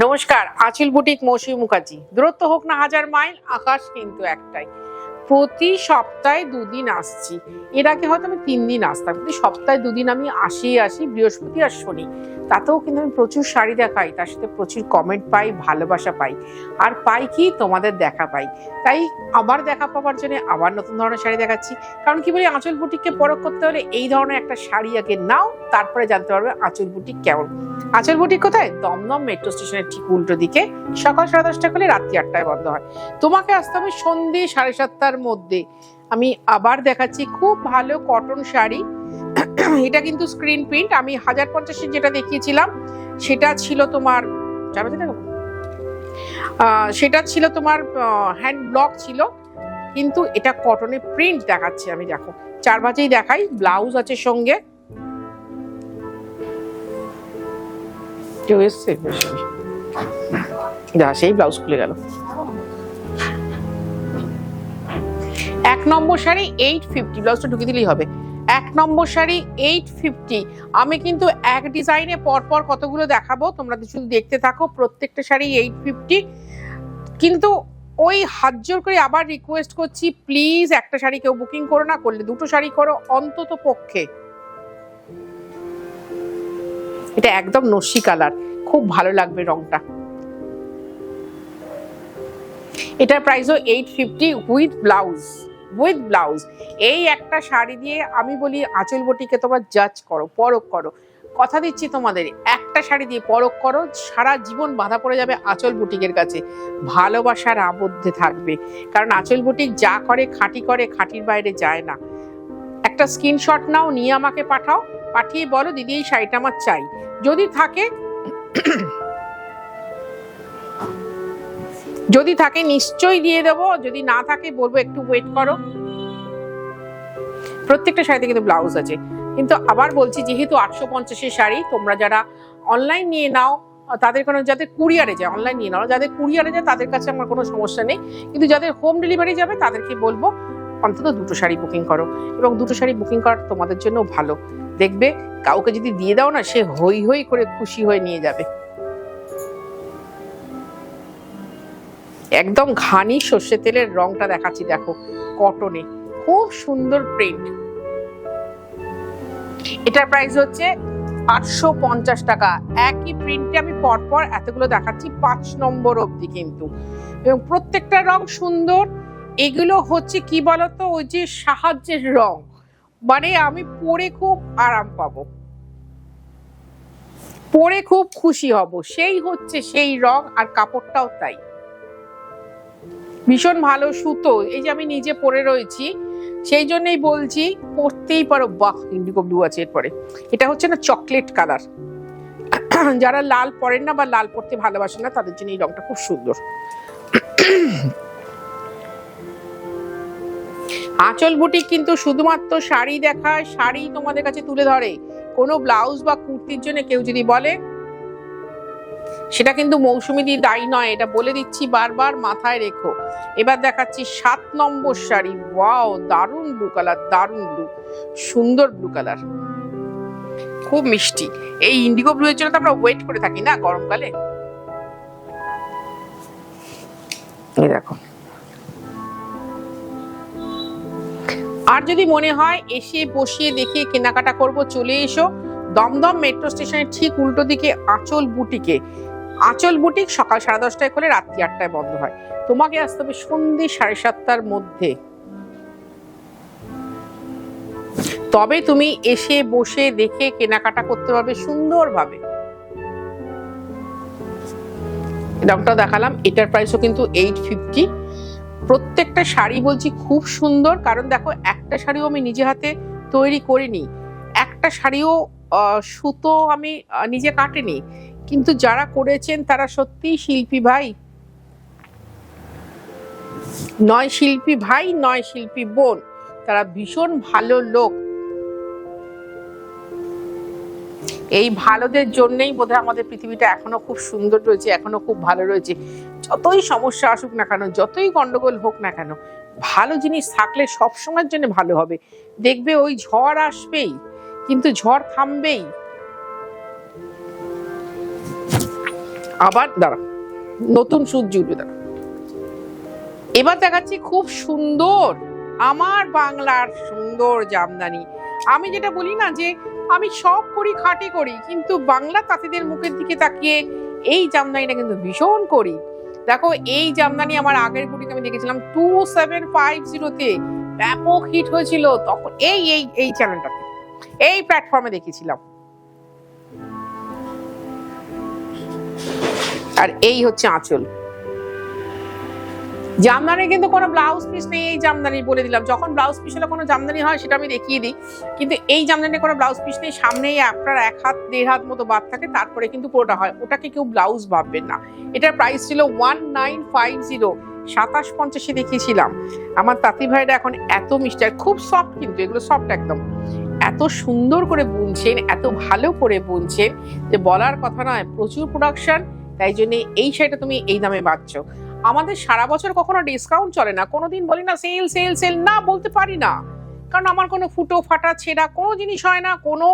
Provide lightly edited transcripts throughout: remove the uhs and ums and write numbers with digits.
নমস্কার, আঁচল বুটিক মৌসুমী মুখার্জি। দূরত্ব হোক না 1000 মাইল, আকাশ কিন্তু একটাই। প্রতি সপ্তাহে 2 দিন আসছি। এর আগে হয়তো আমি 3 দিন আসতাম, কিন্তু সপ্তাহে 2 দিন আমি আসি, বৃহস্পতি আর শনি। তাতেও কিন্তু আমি প্রচুর শাড়ি দেখাই, তার সাথে প্রচুর কমেন্ট পাই, ভালোবাসা পাই, আর পাই কি তোমাদের দেখা পাই। তাই আবার দেখা পাওয়ার জন্য আবার নতুন ধরনের শাড়ি দেখাচ্ছি। কারণ কি বলি, আঁচল বুটিককে পরখ করতে হলে এই ধরনের একটা শাড়ি আগে নাও, তারপরে জানতে পারবে আঁচল বুটিক কেমন। আঁচল বুটিক কোথায়? দমদম মেট্রো স্টেশনের ঠিক উল্টো দিকে। সকাল 10:30 খুলে রাত্রি 8টায় বন্ধ হয়। তোমাকে আসতে হবে সন্ধ্যে 7:30টার মধ্যে। আমি আবার দেখাচ্ছি খুব ভালো কটন শাড়ি। এটা কিন্তু স্ক্রিন প্রিন্ট। আমি 1050 যেটা দেখিয়েছিলাম সেটা ছিল তোমার হ্যান্ড ব্লক ছিল, কিন্তু এটা কটনে প্রিন্ট দেখাচ্ছি আমি। দেখো 4 ভাজেই দেখাই। ব্লাউজ আছে সঙ্গে। কেউ এসছে? সেই ব্লাউজ খুলে গেল। 1 নম্বর শাড়ি 850, ব্লাউজটা ঢুকিয়ে দিলেই হবে। 1 নম্বর শাড়ি 850। আমি কিন্তু এক ডিজাইনে পরপর কতগুলো দেখাবো, তোমরা শুধু দেখতে থাকো। প্রত্যেকটা শাড়ি 850। কিন্তু ওই হাত জোর করে আবার রিকোয়েস্ট করছি, প্লিজ একটা শাড়ি কেউ বুকিং করো না, করলে 2টো শাড়ি করো অন্তত পক্ষে। এটা একদম নস্যি কালার, খুব ভালো লাগবে রংটা। এটার প্রাইসও 850 উইথ ব্লাউজ। এই একটা শাড়ি দিয়ে আমি বলি আঁচল বুটিককে তোমরা জাজ করো, পরখ করো। কথা দিচ্ছি তোমাদের, একটা শাড়ি দিয়ে পরখ করো, সারা জীবন বাঁধা পড়ে যাবে আঁচল বুটিকের কাছে, ভালোবাসার আবদ্ধে থাকবে। কারণ আঁচল বুটিক যা করে খাঁটি করে, খাঁটির বাইরে যায় না। একটা স্ক্রিনশট নাও, নিয়ে আমাকে পাঠাও, পাঠিয়ে বলো দিদি এই শাড়িটা আমার চাই। যদি থাকে নিশ্চয়ই দিয়ে দেবো, যদি না থাকে বলবো একটু ওয়েট করো। প্রত্যেকটা শাড়িতে কিন্তু ব্লাউজ আছে। কিন্তু আবার বলছি, যেহেতু 850-এর শাড়ি, তোমরা যারা অনলাইন নিয়ে নাও তাদের কোনো, যাদের কুরিয়ারে যায় অনলাইন নিয়ে নাও, যাদের কুরিয়ারে যায় তাদের কাছে আমার কোনো সমস্যা নেই। কিন্তু যাদের হোম ডেলিভারি যাবে তাদেরকে বলবো অন্তত 2টো শাড়ি বুকিং করো। এবং 2টো শাড়ি বুকিং করা তোমাদের জন্য ভালো। দেখবে কাউকে যদি দিয়ে দাও না, সে হই হই করে খুশি হয়ে নিয়ে যাবে। একদম ঘানি সর্ষে তেলের রংটা দেখাচ্ছি, দেখো কটনে, খুব সুন্দর প্রিন্ট। এটার প্রাইস হচ্ছে 850 টাকা। একই প্রিন্টে আমি পরপর এতগুলো দেখাচ্ছি 5 নম্বর অবধি কিন্তু, এবং প্রত্যেকটা রং সুন্দর। এগুলো হচ্ছে কি বলতো, ওই যে সাহায্যের রং, মানে আমি পরে খুব আরাম পাবো, পরে খুব খুশি হব, সেই হচ্ছে সেই রং। আর কাপড়টাও তাই, ভীষণ ভালো সুতো। এই যে আমি নিজে পরে রয়েছি, সেই জন্যই বলছি পরতেই পারো। বাহ, ইন্ডিগো ব্লু আছে এরপরে। এটা হচ্ছে না চকলেট কালার। যারা লাল পরেন না বা লাল পরতে ভালোবাসেন না, তাদের জন্য এই রংটা খুব সুন্দর। আঁচল বুটিক কিন্তু শুধুমাত্র শাড়ি দেখায়, শাড়ি তোমাদের কাছে তুলে ধরে। কোনো ব্লাউজ বা কুর্তির জন্য কেউ যদি বলে, সেটা কিন্তু মৌসুমী দি দায়ী নয়, এটা বলে দিচ্ছি বারবার, মাথায় রেখো। এবার দেখাচ্ছি 7 নম্বর শাড়ি। ওয়াও, দারুণ ব্লু কালার, দারুণ ব্লু, সুন্দর ব্লু কালার, খুব মিষ্টি। এই ইন্ডিগো ব্লু এর জন্য তো আমরা ওয়েট করে থাকি না গরমকালে। এই দেখো। আর যদি মনে হয় এসে বসিয়ে দেখে কেনাকাটা করব, চলে এসো দমদম মেট্রো স্টেশনের ঠিক উল্টো দিকে আঁচল বুটিকে। আঁচল বুটিক সকাল 10:30টায় খুলে রাত্রি 8টায় বন্ধ হয়। তোমাকে আসতে হবে সন্ধ্যে 7:30টার মধ্যে, তবে তুমি এসে বসে দেখে কেনাকাটা করতে পারবে সুন্দরভাবে। রংটা দেখালাম, এটার প্রাইসও কিন্তু 850। প্রত্যেকটা শাড়ি বলছি খুব সুন্দর, কারণ দেখো একটা শাড়িও আমি নিজে হাতে তৈরি করিনি, একটা শাড়িও সুতো আমি নিজে কাটিনি, কিন্তু যারা করেছেন তারা সত্যিই শিল্পী ভাই, নয় শিল্পী ভাই নয় শিল্পী বোন, তারা ভীষণ ভালো লোক। এই ভালোদের জন্যই বোধহয় আমাদের পৃথিবীটা এখনো খুব সুন্দর রয়েছে, এখনো খুব ভালো রয়েছে। যতই সমস্যা আসুক না কেন, যতই গন্ডগোল হোক না কেন, ভালো জিনিস থাকলে সবসময়ের জন্য ভালো হবে। দেখবে ওই ঝড় আসবেই, কিন্তু ঝড় থামবেই। আবার দাঁড়া, নতুন সূর্য উঠবে, দাঁড়া। এবার দেখাচ্ছি খুব সুন্দর আমার বাংলার সুন্দর জামদানি। আমি যেটা বলি না যে আমি সব করি, খাটে করি, কিন্তু বাংলা তাঁতিদের মুখের দিকে তাকিয়ে এই জামদানিটা কিন্তু ভীষণ করি। দেখো এই জামদানি আমার আগের বুটিকে আমি দেখেছিলাম 2750-তে, ব্যাপক হিট হয়েছিল তখন এই এই এই চ্যানেলটাতে, এই প্ল্যাটফর্মে দেখেছিলাম। আর এই হচ্ছে আঁচল। জামদানি কিন্তু কোনো ব্লাউজ পিস নেই এই জামদানি, বলে দিলাম। যখন ব্লাউজ পিস হলে কোনো জামদানি হয় সেটা আমি দেখিয়ে দিই, কিন্তু এই জামদানি কোনো ব্লাউজ পিস নেই। সামনেই আপনার 1 হাত 1.5 হাত মতো বাদ থাকে, তারপরে কিন্তু পুরোটা হয়। ওটাকে কেউ ব্লাউজ ভাববেন না। এটার প্রাইস ছিল 1950, 2750-এ দেখিয়েছিলাম। আমার তাঁতি ভাইরা এখন এত মিষ্টি, আর খুব সফট, কিন্তু এগুলো সফট একদম। এত সুন্দর করে বুনছেন, এত ভালো করে বুনছেন যে বলার কথা নয়। প্রচুর প্রোডাকশন, তাই জন্য এই শাড়িটা তুমি এই দামে পাচ্ছ। আমাদের সারা বছর কখনো ডিসকাউন্ট চলে না, কোনোদিন বলি না সেল সেল সেল, না বলতে পারি না, কারণ আমার কোনো ফুটো ফাটা ছেঁড়া কোনো জিনিস হয় না, কোনো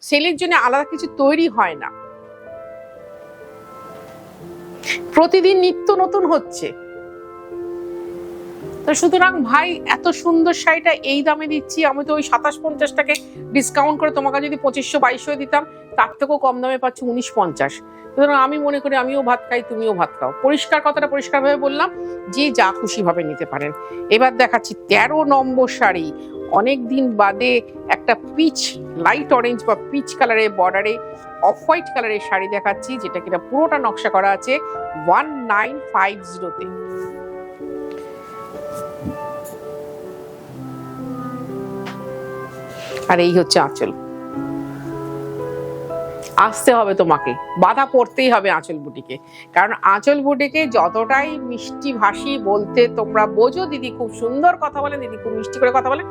সেলের জন্য আলাদা কিছু তৈরি হয় না। প্রতিদিন নিত্য নতুন হচ্ছে। তো সুতরাং ভাই, এত সুন্দর শাড়িটা এই দামে দিচ্ছি। আমি তো ওই 2750টাকে ডিসকাউন্ট করে তোমাকে যদি 2500-2200 দিতাম, তার থেকেও কম দামে পাচ্ছি 1950। সুতরাং আমি মনে করি আমিও ভাত খাই, তুমিও ভাত খাও। পরিষ্কার কথাটা পরিষ্কারভাবে বললাম, যে যা খুশি ভাবে নিতে পারেন। এবার দেখাচ্ছি 13 নম্বর শাড়ি। অনেক দিন বাদে একটা পিচ, লাইট অরেঞ্জ বা পিচ কালারের বর্ডারে অফ হোয়াইট কালারের শাড়ি দেখাচ্ছি, যেটা কিনা পুরোটা নকশা করা আছে 1950-তে। আর এই হচ্ছে আঁচল। আসতে হবে তোমাকে, বাধা পড়তেই হবে আঁচল বুটিকে, কারণ আঁচল বুটিকে যতটাই মিষ্টি ভাষী বলতে তোমরা বোঝো, দিদি খুব সুন্দর কথা বলে, দিদি খুব মিষ্টি করে কথা বলে।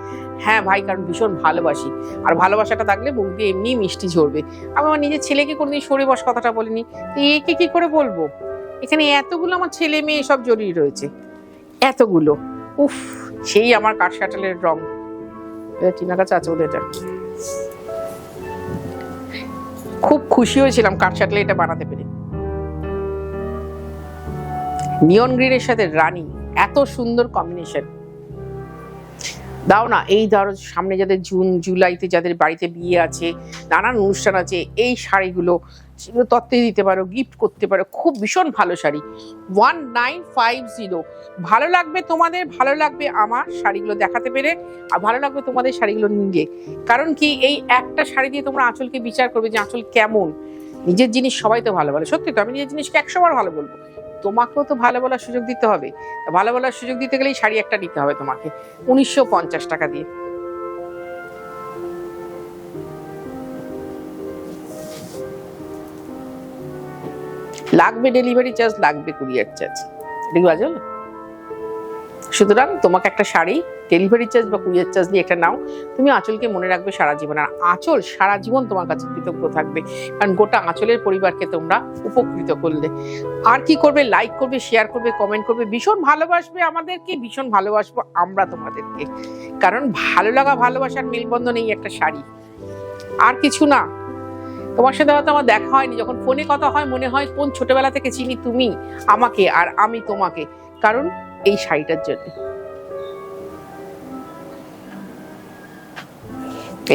হ্যাঁ ভাই, কারণ ভীষণ ভালোবাসি, আর ভালোবাসাটা থাকলে মুখ দিয়ে এমনি মিষ্টি ঝরবে। আমি আমার নিজের ছেলেকে কোনোদিন সরে বস কথাটা বলিনি, তো একে কি করে বলবো? এখানে এতগুলো আমার ছেলে মেয়ে সব জড়িয়ে রয়েছে, এতগুলো। উফ, সেই আমার কাঠসাটালের রং। টিনা কাছে আছে ওদের। এটা খুব খুশি হয়েছিলাম কাঠসাটলে এটা বানাতে পেরে। নিয়ন গ্রিনের সাথে রানী, এত সুন্দর কম্বিনেশন। দাও না, এই ধরো সামনে যাদের জুন জুলাইতে যাদের বাড়িতে বিয়ে আছে, নানান অনুষ্ঠান আছে, এই শাড়িগুলো সেগুলো তত্ত্বে দিতে পারো, গিফট করতে পারো। খুব ভীষণ ভালো শাড়ি, 1950। ভালো লাগবে তোমাদের, ভালো লাগবে আমার শাড়িগুলো দেখাতে পেরে, আর ভালো লাগবে তোমাদের শাড়িগুলো নিয়ে। কারণ কি, এই একটা শাড়ি দিয়ে তোমরা আঁচলকে বিচার করবে যে আঁচল কেমন। নিজের জিনিস সবাই তো ভালো বলে, সত্যি তো। আমি নিজের জিনিসকে 100 বার ভালো বলবো, তোমাকেও তো ভালো বলার সুযোগ দিতে হবে। ভালো বলার সুযোগ দিতে গেলেই শাড়ি একটা নিতে হবে তোমাকে 1950 টাকা দিয়ে। লাগবে ডেলিভারি চার্জ, লাগবে কুরিয়ার চার্জ, এগুলো আছে। সুতরাং তোমাকে একটা শাড়ি ডেলিভারি চার্জ বা কুরিয়ার চার্জ দিয়ে একটা নাও, তুমি আঁচলকে মনে রাখবে সারা জীবন। আর আঁচল সারা জীবন তোমার কাছে কৃতজ্ঞ থাকবে, কারণ গোটা আঁচলের পরিবারকে তোমরা উপকৃত করলে। আর কি করবে? লাইক করবে, শেয়ার করবে, কমেন্ট করবে, ভীষণ ভালোবাসবে আমাদেরকে, ভীষণ ভালোবাসবো আমরা তোমাদেরকে। কারণ ভালো লাগা, ভালোবাসার মেলবন্ধন এই একটা শাড়ি, আর কিছু না। তোমার সাথে হয়তো আমার দেখা হয়নি, যখন ফোনে কথা হয় মনে হয় কোন ছোটবেলা থেকে চিনি তুমি আমাকে আর আমি তোমাকে, কারণ এই শাড়িটার জন্য।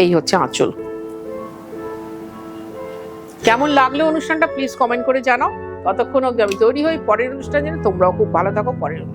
এই হচ্ছে আঁচল। কেমন লাগলো অনুষ্ঠানটা প্লিজ কমেন্ট করে জানাও। ততক্ষণ অবধি আমি তৈরি হই পরের অনুষ্ঠানের জন্য। তোমরাও খুব ভালো থাকো। পরের অনুষ্ঠান।